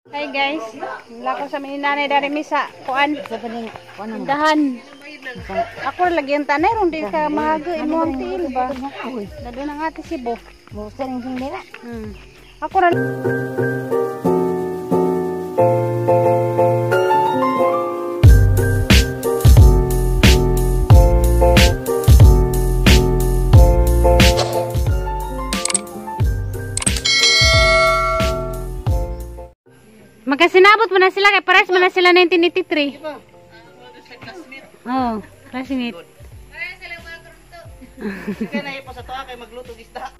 Hi guys, wala ko sa minanay dari misa kuan. Dahan. Ako lagi ang tanay ron di ka mahago imo ang tiil ba. Dado nang ati sibo. Mo sering sing dira. Ako ra Magkasinabot mo na sila kay pares mo na sila 1983. Oh, classmate. Pares sila mga krunto. Kaya na ipo sa toa kay magluto isda.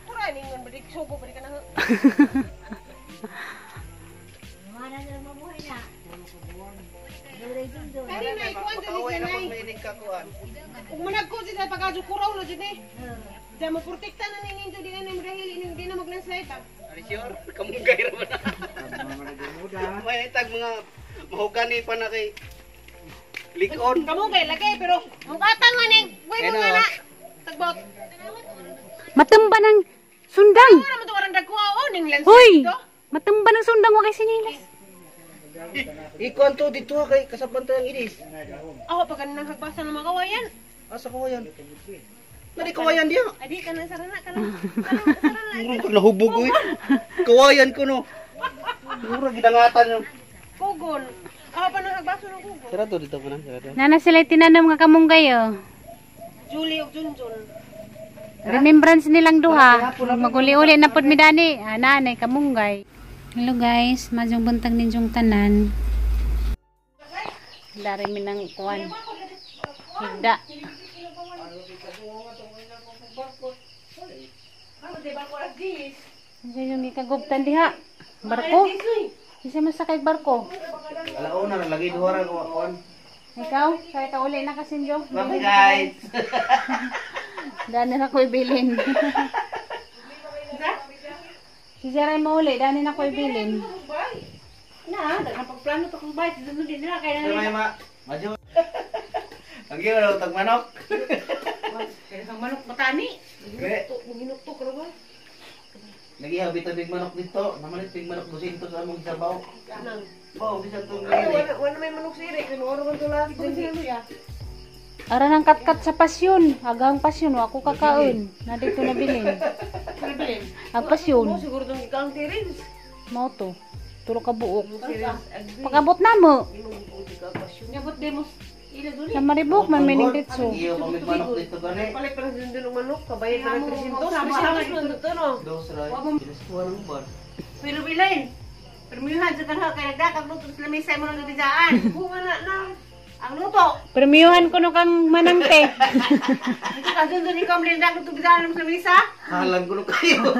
Ako ra ningon balik sugo balik ka na. Mana na mabuhay na. Kani na ikuan dili sanay. May kakuan. Ug manag ko sila pagaju kuraw lo jud eh. Damo protekta na ninyo di na mo dahil hindi na maglandslide pa. Ari sure kamugay ra man. May tag mga mahugani pa na kay likon. Kamugay lagi pero mukatang maning buhay mo na. Tagbot. Matumba ng sundang. Ano mo to warang dagkuha o ning landslide Hoy, to? matumba ng sundang wa kay sinilas. Ikuan to dito kay kasapan to ang idis. Ako pag nang hagbasa ng mga kawayan. Asa ko yan? Nari kawayan dia. Adi ka na sarana ka na. Sarana. Murag nahubog ko eh. Kawayan ko no. Murag gidangatan no. Kugon. Ako pa nang hagbasa ng kugon. Sira to dito ko na, sira to. Nana sila tinanam nga kamunggay oh. Julie ug Junjun. Remembrance nilang duha. Maguli-uli na pod mi dani. Nanay kamunggay. Hello guys, majong buntag ninyong tanan. Dari mi nang kuan. Higda. Isa yung ikagubtan diha. Barko. Isa masakay barko. Alauna na lagi duha ra ko kuan. Ikaw, kaya ka uli na kasinjo. Bye guys. Dani na ko'y bilin. Si Jaray mo uli, dani na ko'y bilin. Na, daghang pagplano to kung bayad sunod din nila kaya Sir may majo. Ang ginawa tag manok. kaya kang manok matani. Okay. Minukto ka ba? Lagi habit big manok dito. Namalit big manok 200 sa among sabaw. Kanang. Bao bisa tong Wala may manok siri kay oro man to lahat din siya. Ara nang katkat sa pasyon. Agang pasyon, ako kakaon. Na dito na bilin. Bilin. Ang pasyon. Siguro tong ikang tirin. Mao to. Tulo ka buok. Pag-abot na mo. Nyabot demos. Ila duli. Sa Maribok, man may ninditso. Iyo kami manok dito gani. Palit pa din ng manok, kabayad na 300. 300 to no. Dos ra. Kuha ng bar. Pero bilain. Permihan sa kanha kay nagdakag luto sa lamesa mo nang gabijaan. Bunga na. Ang luto. Premiuhan ko no kang manangte. Ito kasi doon ikaw melindak luto gabijaan sa lamesa. Halang ko no kayo.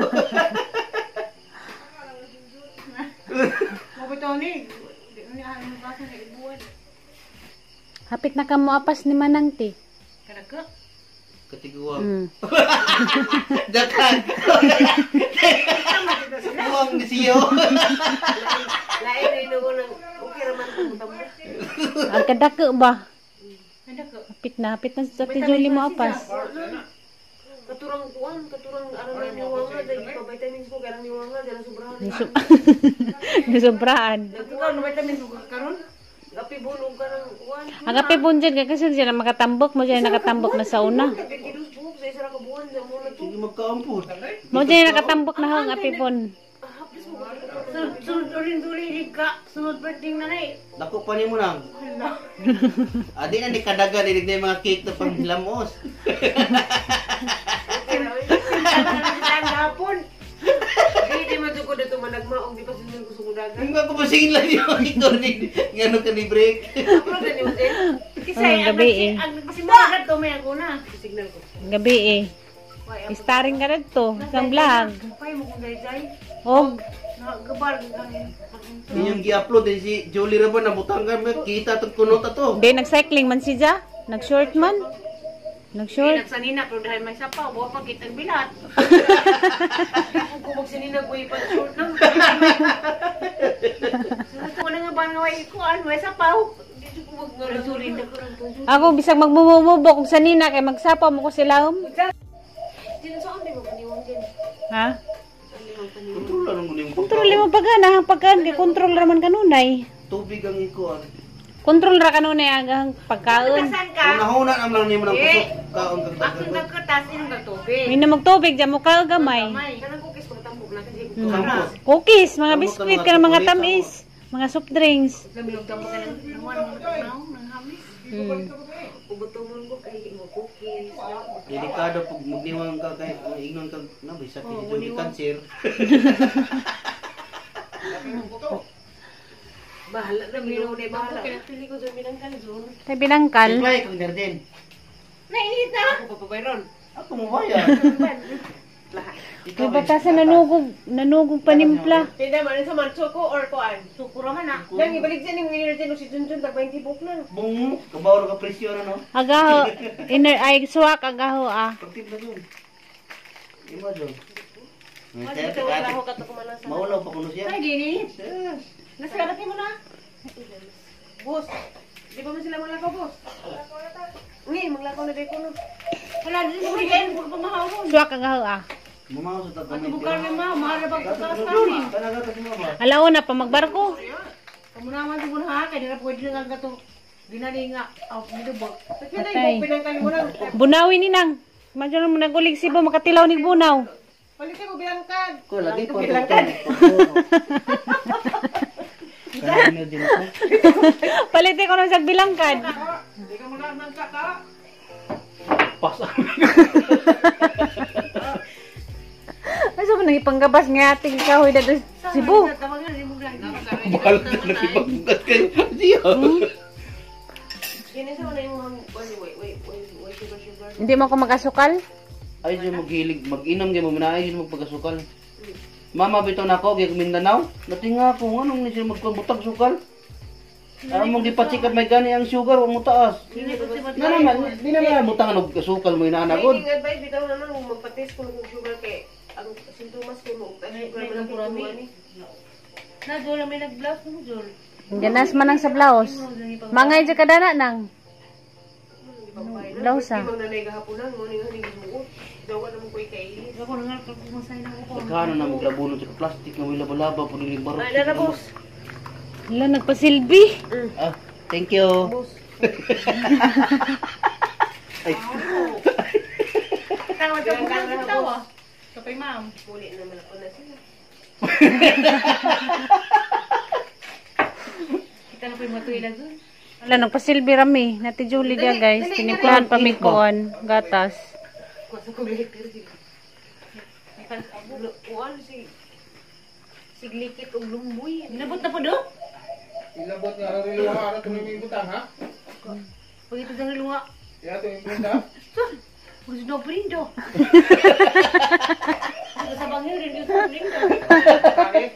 Mabitoni. Di ni ano ba sa ibuan. Hapit na ka mo apas ni manangte. Kanaka. Katiguang. Dakan. Buang di siyo. Lain rin ako ng okay raman kung tamo. Ang kadake ba? Kanaka. Hapit na sa tijuli mo apas. Katurang kuan, katurang ano na niwanga dahil pa vitamins ko karang niwanga dahil sobrahan. Nasubraan. Nagtukaw na vitamins ko karon. Gapi bulong ka ng kuan. Ang api bunjin kay kasi siya makatambok mo siya nakatambok na sa una. Kidus buhok sa isa ra ka buwan sa mo na to. Sige magkaampun. Mo siya nakatambok na ang api bun. Sunod ulit duli ka. Sunod birthday na rin. Dako pa nimo nang. Adi na ni kadaga dinig na yung mga cake to pang hilamos. Hapon. Di matuko dito managmaong di pa sunod ko sukudagan. Hindi ko pasingin lang yung ito ni ngano ka ni break. Pero gani mo din. Kasi gabi eh. ang nagpasimulan to may ako na. Signal ko. Gabi eh. Starring ka na to. Isang vlog. Pay mo kung dayday. Og. Nagabal kang Yung gi-upload din si Jolie Rabon na butang ka kita tong kunota to. Hindi, nag-cycling man siya. Nag-short man. Nag-short. Nagsanina pero dahil may sapaw, buwa pa kitang bilat. Kung magsanina ko ipan short na. Wala nga ba nga may sapaw? Dito ko mag-nasurin na ko lang to. Ako, bisag magmumubo kung sanina kay magsapaw mo ko sila. Dito saan di mo paniwang din? Ha? Kontrol lang mo ni Kontrol mo pagana, pagkaan kay kontrol raman kanunay. Tubig ang ikuan. Kontrol ra kanunay ang pagkaon. Saan ka? Una-una naman lang nimo nang kusog kaon Ako kag nagkertas inom ng tubig. May na magtubig dyan mo ka gamay. Kanang cookies pagtambok na kasi Sampos. Cookies, mga biskuit ka mga tamis, mga soft drinks. nabilog tamo ka ng hamis. Ubot-ubot ko kay mo cookies. Delikado pag magniwang ka kay ingnon ka na bisa kini cancer. Bahala na bilog na bahala. Pili ko sa binangkan zone. Kay binangkal. Supply kang garden. Nainit na. Ako papabayron. Ako mo bayad. Lahat. Kay batasan nanugog panimpla. Pwede man sa mansuko or kuan. Suko raman na. Lang ibalik sa ning winner din si Junjun tag 20 book lang. Bung kabaw ka presyo na no. Agaho, inner ay suwak agaho ah. Pagtip na yun. Ima dyan. Kasi ito wala ko katukumanan sa. Maulaw pa kuno siya. Ay gini. Yes. Nasarati mo na. Boss. Di ba man sila maglakaw, boss? Ni, maglakaw na day ko no. Wala din mo yan, puro pamahawon. Suwak agaho ah. Mamaw sa Ato tagamay. bukar ni ma, mahal na ba ko sa kanin? Talaga ta mo ba? Alaw na pa magbarko. Kamu naman sa muna ha, kaya nila pwede nga gato. Dinali nga, dito ba? Kaya na Patay. yung pinangkali mo na. Bunawi ni nang. Madyan mo nagulig sibo makatilaw ni bunaw. Balikin ko bilangkan. Ko lagi pa Bilangkan. Kanina din ko. Palitin ko na sa bilangkan. Hindi ka muna nang kaka. Pas. Ay, so nang ipanggabas nga ating kahoy na doon Cebu. Tawag na, hindi mo lang. Mahal ka na ibagugat kayo. Siya. Kaya sa wala yung wait, sugar. Hindi mo ako magasukal? Ay siya maghilig, mag-inom kayo mo na ay siya magpagasukal. Mama bitaw na ako, kaya Mindanao. Natinga ako, anong ni siya magpabutag sukal? Alam mong gipatsikat may gani ang sugar, huwag mo taas. Na naman, di naman butangan og sukal mo inaanagod. May advice bitaw naman kung magpatis ko ng sugar kay ang sintomas ko mo sugar man ang purami. Na Jol may nag-blouse mo Jol. Ganas man ang sa blouse. Mangay dyan kadana nang. Blouse ah. Di mo nanay gahaponan mo ning haning buot. Dawa naman ko ikailis. Ako na nga pagmasay na ako. Kano na maglabuno sa plastic na may laba-laba po niling barok. Ay na boss. Wala, nagpasilbi. Ah, thank you. Boss. Ay, Tawa ka tawa. Kapay ma'am. Muli naman ako na sila. Kita na po yung matuila doon. Wala, nagpasilbi rami. Nati Julie dia guys. Tinimplahan pamikuan. Gatas. Masuk ko bilik diri sila. Ikan kuan si siglikit og lumboy. Nabot na po do? Ilabot nga ang riluha ara tumiming butang ha? Pagito sa lunga. Ya to yung bunda. Gusto do prindo. Sa bangir rin yung prindo. Bakit?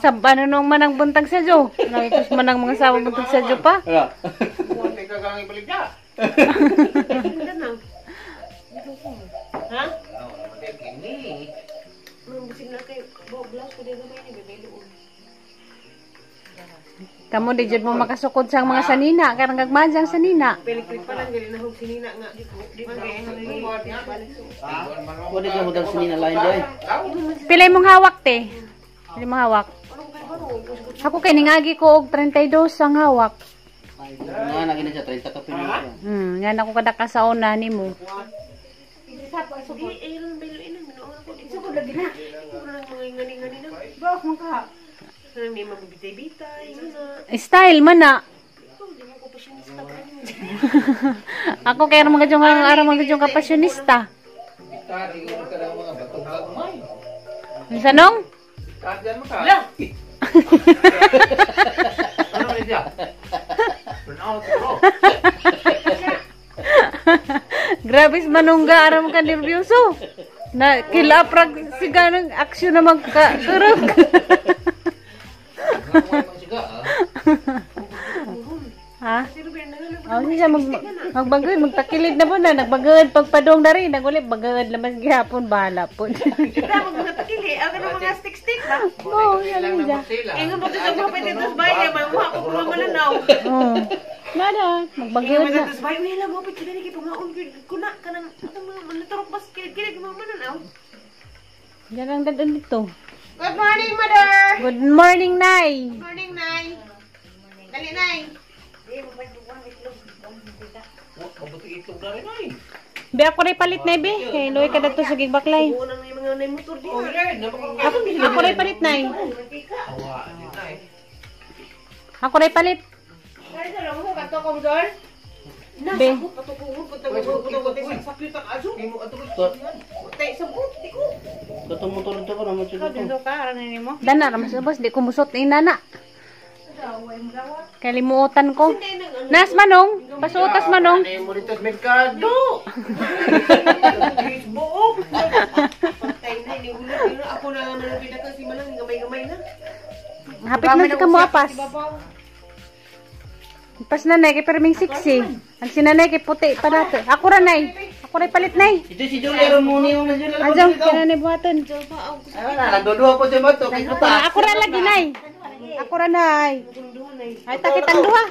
Sa ano nung manang buntag sa Jo. Nakitos manang mga sawa buntag sa Jo pa. wala. Buwan ka kang ibalik na. Prindo nang. Ha? Ini. Nung bisig na kay blouse ko dito may bebe doon. Kamu di jud mo makasukod sa mga sanina. Karang gagmajang sanina. Peliklik pa lang gali na hog sinina nga di ko. Di ba kay ano ni balik so. Pwede ka mo dang sinina lain doy. Pilay mong hawak te. Pilay mong hawak. Ako kay ningagi ko og 32 ang hawak. Nga na gina siya 30 ka pinuha. Nga na ko kada kasauna nimo. So di ayun belo ina minoon ako. Isa ko lagi na. Puro lang mga ngani-ngani na. Bak mo ka. Nang di mabitay-bitay nga. Style man na. Di mo ko pasyonista pa rin. Ako kay mga jong araw mga jong kapasyonista. Tadi ko ka daw mga batong agmay. Sanong? Kadyan mo ka. Lang. Ano ni siya? Burnout bro. Grabe manungga araw ka nervyoso. Na kilaprag siganang aksyon na magkasurog. Ha? Oh, siya magbagod, magtakilid na po na, nagbagod pagpadong na rin, nagulip, bagod lamas gihapon, bahala po. Kita mo mga takili, ang ano mga stick-stick ba? Oo, yan Lang siya. naman sila. Eh nga ba sa mga petitos ba niya, mga ko mga mananaw. Oo. Nada, magbagod na. Petitos ba, may lang mo piti ni pamaon kuna kanang mga manaturok bas kilig mga mananaw. Yan ang dadon dito. Good morning, mother. Good morning, Nay. Good morning, Nay. Dali, Nay. Mabuti itlog na rin ay. Be ako rin palit na be. Kay Loy ka dito sa gigbaklay. Unang may mga nay motor di. Oh, yan. Ako rin palit, Nay. Awa, yun ay. Ako rin palit. Dali sa lang mo kato ko dor. Be. Patukuhon ko tago sakit ang aso. Imo ato ko. Tay sabot di ko. Katong motor ito ko naman siya dito. ka ara ni mo. Dana ramas boss, di ko musot ni nana. Kalimutan ko. Nas manong, pasutas manong. Ano yung monitor merkado? Buok. Patay na ni ulo ako na naman pinaka si manang gamay-gamay na. Hapit na ka mo apas. Pas nanay kay perming siksi. Ang sinanay kay puti pa dato. Ako ra nay. Ako ra palit nay. Ito si Julia Romuni yung nandiyan lang. Ajo, kinanay buhaton. Nagdodua po siya ba ito? Ako ra lagi nay. Ako ra nay. Ay takitang duha.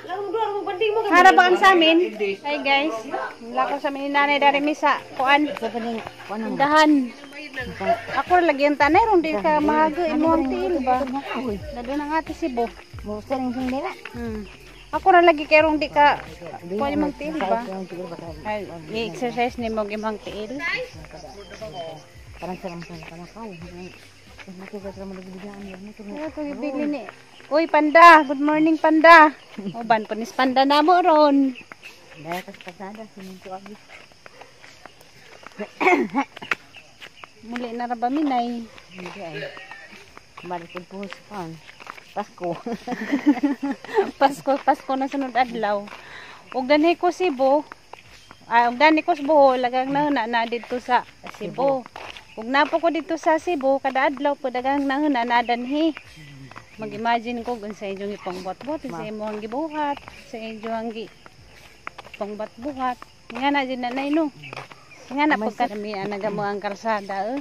Harap ba ang sa amin? Hi guys. Wala ko sa amin nanay dari misa. Kuan. Dahan. Ako ra lagi ang tanay ron di ka mahago imo ang tiil ba. Nado nang ate Cebu. Ako ra lagi kay rong di ka kuan imong tiil ba. Ay, i-exercise ni mo imong tiil. Parang sarang sa panakaw. Nakikita mo lagi bigyan niya. Ito ibili ni. Uy panda, good morning panda. Uban punis panda na mo ron. Dahil kas pasada sininto abi. Muli na ra ba minay? Hindi ay. Balik ko pan. Pasko. Pasko na sunod adlaw. Ug danhi ko Cebu. Ug danhi ko Cebu lagang na dito sa Cebu. Ug napo ko dito sa Cebu kada adlaw po dagang na danhi. Mag-imagine ko kung sa inyong ipangbuhat-buhat, sa inyong gibuhat, sa inyong ipangbuhat-buhat. Nga na din na no. Nga na po kami nagamo ang kalsada.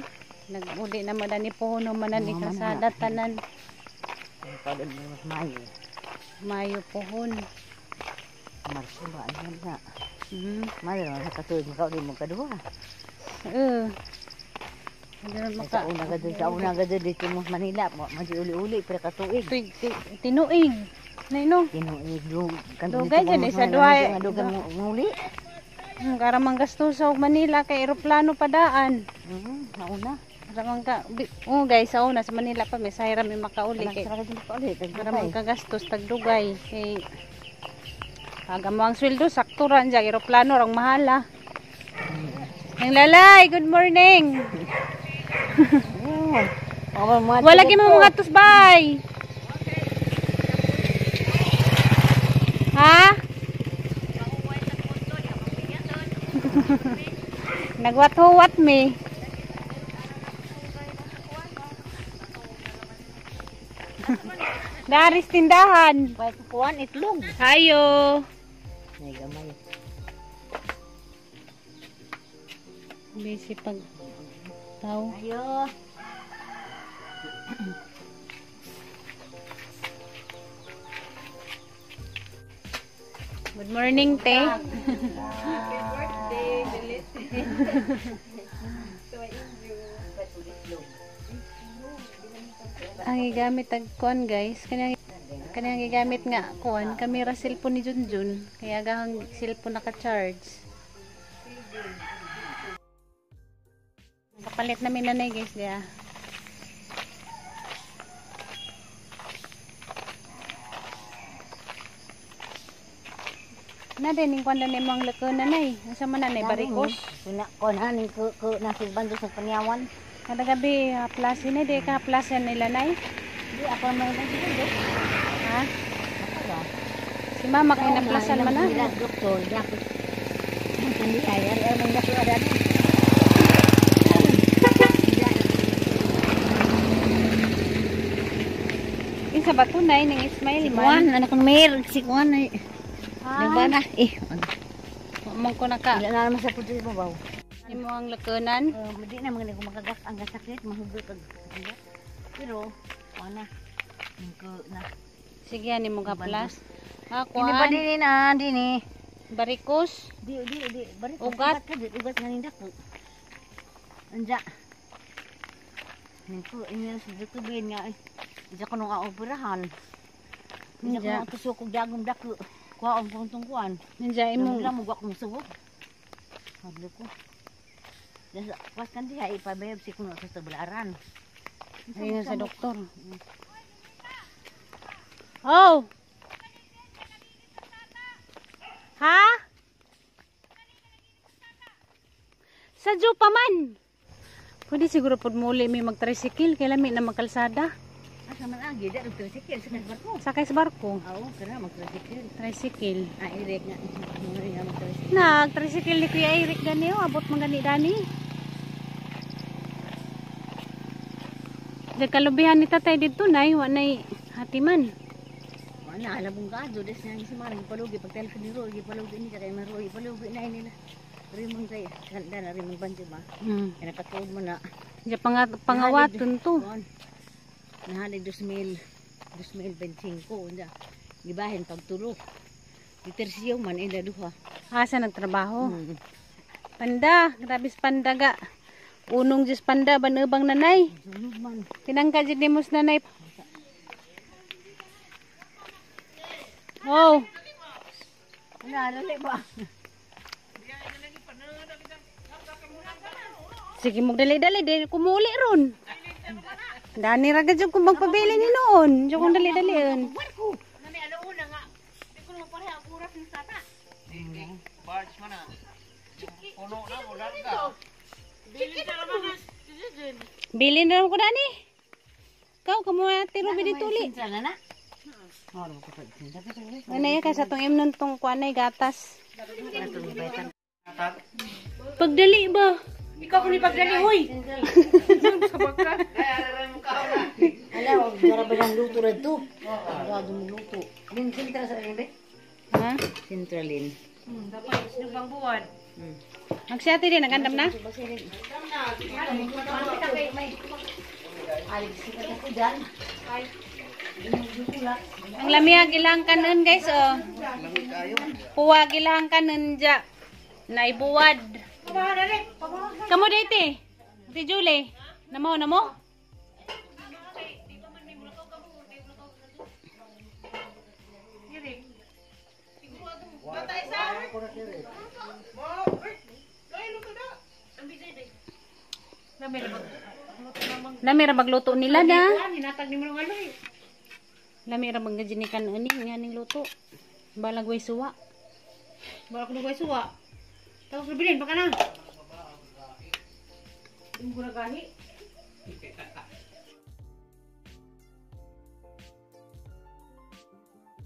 Nag-uli na madani po no manani kalsada tanan. Pada mas Mayo. Mayo pohon. Marso ba yan na. Mayo na katuig mo di mo kadua. Sa una gad dito mo Manila mo uli-uli pero katuig. Tinuig. Nino. Tinuig yung Dugay dyan sa duhay. Dugan mo uli. Karamang gasto sa Manila kay eroplano padaan. Nauna. Karamang ka. Guys, sa una sa Manila pa may sayra may makauli kay. Karamang kagastos tagdugay kay agam ang sweldo sakturan dyan eroplano rang mahala. Ang lalay, good morning. Wala gyud mo mga tusbay. Ha? Nagwat-huwat me. Daris tindahan. Kuan itlog. Hayo. May gamay. Busy pag tao. Ayo. Good morning, te. Ang gigamit tag kuan guys, kanang gigamit nga kuan kamera cellphone ni Junjun, kaya gang cellphone naka-charge. Kapalit namin nanay guys dia. Na din yung kwanda na mga lako nanay. Asa man nanay barikos. Suna ko na ning ko nasibando sa panyawan. Kada gabi haplasin na di ka haplasan nila nay. Di ako may nagsido. Ha? Si mama kay naplasan man na. Doktor, dapat. Hindi ay mong nasuada. Isa ba to nay ning Ismail Kuan man? anak ko mer si kuan ay. Diba na? Mong ko naka. Wala na naman sa puti mo baw. Imo ang lakonan. Hindi na mga ko magagas ang gasakit mahugot kag. Pero wala. Ko na. Sige ani mo kaplas. Ha Ini ba kuan? din na din Barikos. Di bari Ugat? ugat nga nindak ko. Anja. Ningko ini sa dutubin nga. Isa ko nung operahan. Isa ko Ninja. nung tusok kong dagong dako. Kuha ang tungkuan. Ninja Imo imo. lang mo gwa kong suwok. Hadlo ko. Dasa pas kan diha ipabayab si kuno sa tabularan. Ayun sa doktor. Oh. Ha? Sa Diyo pa man. Pwede siguro pod muli may mag-tricycle kay lami na magkalsada. Asa man agi da tricycle sa barko. Sakay sa barko. Oo, kana mag-tricycle. Tricycle. Ah, irek nga. Mga nga mag-tricycle. Nag-tricycle ni Kuya Eric gani oh, abot man gani dani. Di kalubihan ni tatay dito nay, wa nay hatiman. Wala alam mong gado des nga si Maring palugi pag telefon ni Roy palugi ni kay Maroy palugi na nila. Rimong kay kanda na rimong banjo ba. Kaya nakatuod mo na. Di pangawaton to. Nahalig 2025 unda. Gibahin pagtulog. Ditersiyo man ila duha. Asa nagtrabaho? Panda, grabis panda ga. Unong jis panda banebang nanay. Sunog man. Pinangka jud nimos nanay. Oh, Wala dali ba? sige mo dali-dali di kumuli ron. Dani ra gid kung magpabili ni noon. Diyo kung dali-dalion. Nami alauna nga. Di ko naman pareha ang oras ni tata. Barge mana? Puno na, wala ka. Bili na lang ko dani. Kau kamo tiro binituli. Sana na. Oh, ko pa. Dapat ko. Ano ya kay sa tong imnon tong kuanay gatas. Pagdali ba? Ikaw ko ni pagdali, huy! Ala, wala ba lang luto rin to? Wala mo luto. Din sentral sa rin, be? Ha? Centralin. Dapat, sinubang buwan. Magsiyati din nagandam na. Ang lamia gilang kanon guys oh. Puwa gilang kanon ja. Naibuwad. Kamu dito. Si Julie. Namo. Lamira magluto nila na. Hinatag ni mo ng aloy. Lamira magajinikan ani nga ning luto. Balagway suwa. Bala ko nagway suwa. Tapos bilhin, baka na. Hindi ko nagahi.